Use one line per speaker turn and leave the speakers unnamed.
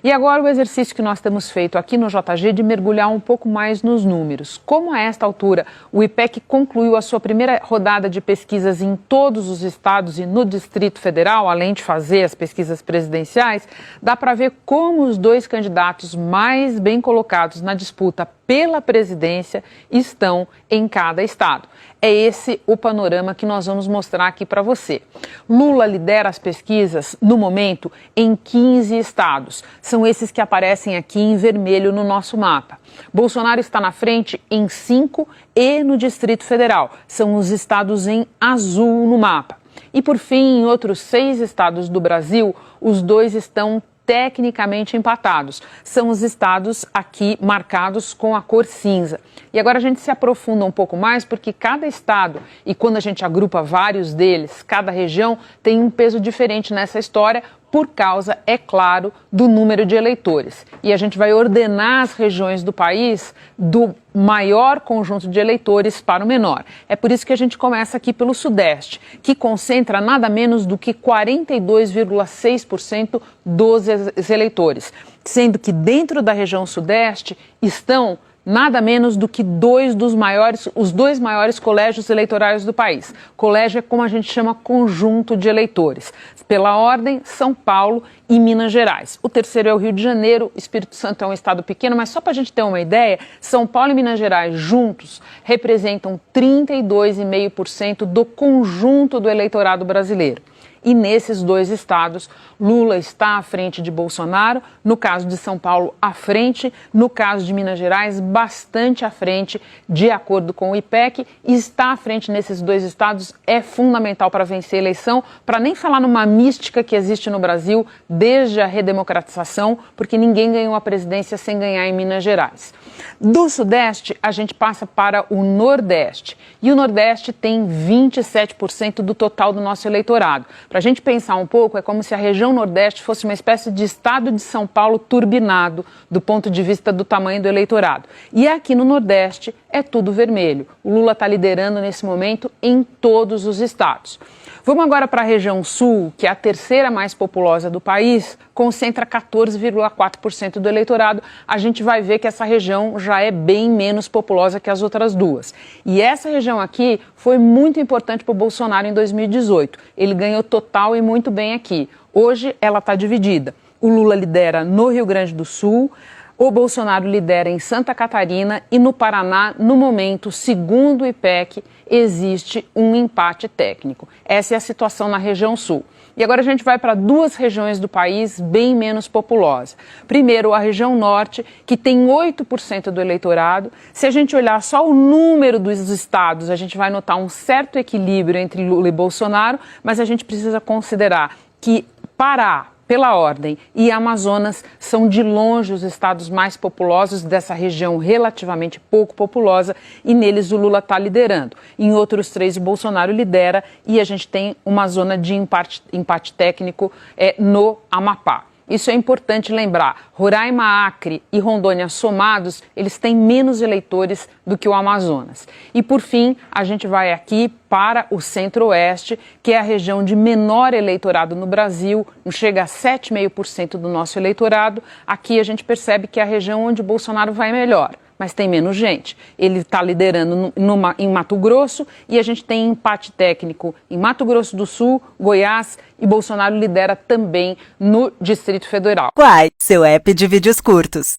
E agora o exercício que nós temos feito aqui no JG de mergulhar um pouco mais nos números. Como a esta altura o IPEC concluiu a sua primeira rodada de pesquisas em todos os estados e no Distrito Federal, além de fazer as pesquisas presidenciais, dá para ver como os dois candidatos mais bem colocados na disputa pela presidência estão em cada estado. É esse o panorama que nós vamos mostrar aqui para você. Lula lidera as pesquisas, no momento, em 15 estados. São esses que aparecem aqui em vermelho no nosso mapa. Bolsonaro está na frente em 5 e no Distrito Federal. São os estados em azul no mapa. E, por fim, em outros 6 estados do Brasil, os dois estão tecnicamente empatados. São os estados aqui marcados com a cor cinza. E agora a gente se aprofunda um pouco mais porque cada estado, e quando a gente agrupa vários deles, cada região tem um peso diferente nessa história por causa, é claro, do número de eleitores. E a gente vai ordenar as regiões do país do maior conjunto de eleitores para o menor. É por isso que a gente começa aqui pelo Sudeste, que concentra nada menos do que 42,6% dos eleitores, sendo que dentro da região Sudeste estão nada menos do que os dois maiores colégios eleitorais do país. Colégio é como a gente chama conjunto de eleitores. Pela ordem, São Paulo e Minas Gerais. O terceiro é o Rio de Janeiro, Espírito Santo é um estado pequeno, mas só para a gente ter uma ideia, São Paulo e Minas Gerais juntos representam 32,5% do conjunto do eleitorado brasileiro. E nesses dois estados, Lula está à frente de Bolsonaro, no caso de São Paulo, à frente, no caso de Minas Gerais, bastante à frente, de acordo com o IPEC, e estar à frente nesses dois estados é fundamental para vencer a eleição, para nem falar numa mística que existe no Brasil desde a redemocratização, porque ninguém ganhou a presidência sem ganhar em Minas Gerais. Do Sudeste, a gente passa para o Nordeste, e o Nordeste tem 27% do total do nosso eleitorado. Para a gente pensar um pouco, é como se a região Nordeste fosse uma espécie de estado de São Paulo turbinado do ponto de vista do tamanho do eleitorado. E aqui no Nordeste é tudo vermelho. O Lula está liderando nesse momento em todos os estados. Vamos agora para a região Sul, que é a terceira mais populosa do país, concentra 14,4% do eleitorado. A gente vai ver que essa região já é bem menos populosa que as outras duas. E essa região aqui foi muito importante para o Bolsonaro em 2018. Ele ganhou total e muito bem aqui. Hoje ela está dividida. O Lula lidera no Rio Grande do Sul, o Bolsonaro lidera em Santa Catarina e no Paraná, no momento, segundo o IPEC, existe um empate técnico. Essa é a situação na região Sul. E agora a gente vai para duas regiões do país bem menos populosas. Primeiro, a região Norte, que tem 8% do eleitorado. Se a gente olhar só o número dos estados, a gente vai notar um certo equilíbrio entre Lula e Bolsonaro, mas a gente precisa considerar que Pará, pela ordem, e Amazonas são de longe os estados mais populosos dessa região relativamente pouco populosa e neles o Lula está liderando. Em outros 3 o Bolsonaro lidera e a gente tem uma zona de empate técnico no Amapá. Isso é importante lembrar. Roraima, Acre e Rondônia somados, eles têm menos eleitores do que o Amazonas. E por fim, a gente vai aqui para o Centro-Oeste, que é a região de menor eleitorado no Brasil, chega a 7,5% do nosso eleitorado. Aqui a gente percebe que é a região onde o Bolsonaro vai melhor, mas tem menos gente. Ele está liderando em Mato Grosso e a gente tem empate técnico em Mato Grosso do Sul, Goiás e Bolsonaro lidera também no Distrito Federal.
Quai, seu app de vídeos curtos.